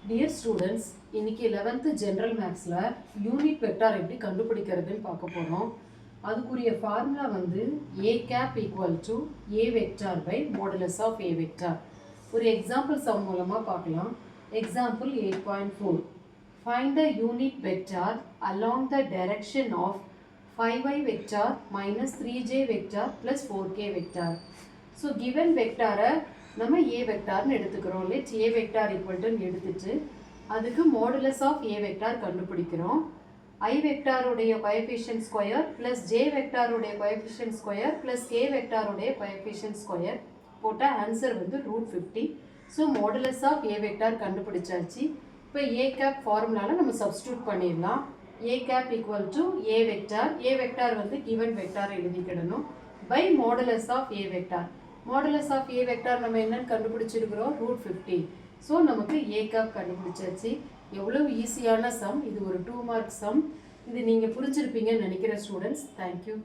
Dear students, இன்னைக்கு 11th general மேக்ஸில் unit vector எப்படி கண்டுபிடிக்கிறதுன்னு பார்க்க போகிறோம். அதுக்குரிய ஃபார்முலா வந்து A cap equal to A vector by modulus of A vector. ஒரு எக்ஸாம்பிள் சம் மூலமாக பார்க்கலாம். Example 8.4. Find the unit vector along the direction of 5y vector minus 3j vector plus 4k vector. So given வெக்டாரை நம்ம ஏ வெக்டார்னு எடுத்துக்கிறோம். Let's A vector ஈக்குவல்ட்டுன்னு எடுத்துட்டு அதுக்கு modulus of A vector கண்டுபிடிக்கிறோம். I வெக்டாருடைய கோஎஃபிஷியன்ட் ஸ்கொயர் ப்ளஸ் ஜே வெக்டாருடைய coefficient square plus K வெக்டாருடைய coefficient square போட்டால் ஆன்சர் வந்து √50. So modulus of A vector கண்டுபிடிச்சாச்சு. இப்போ ஏ கேப் ஃபார்முலாவில் நம்ம சப்ஸ்டியூட் பண்ணிடலாம். A cap equal to A vector. A vector வந்து கிவன் வெக்டார் எழுதிக்கிடணும் by modulus of A vector. Modulus of A vector நம்ம என்னன்னு கண்டுபிடிச்சிருக்கிறோம், √50. ஸோ நமக்கு ஏ கேப் கண்டுபிடிச்சாச்சு. எவ்வளவு ஈஸியான சம் இது. ஒரு 2 மார்க் சம். இது நீங்கள் புரிஞ்சிருப்பீங்கன்னு நினைக்கிற ஸ்டூடெண்ட்ஸ். தேங்க்யூ.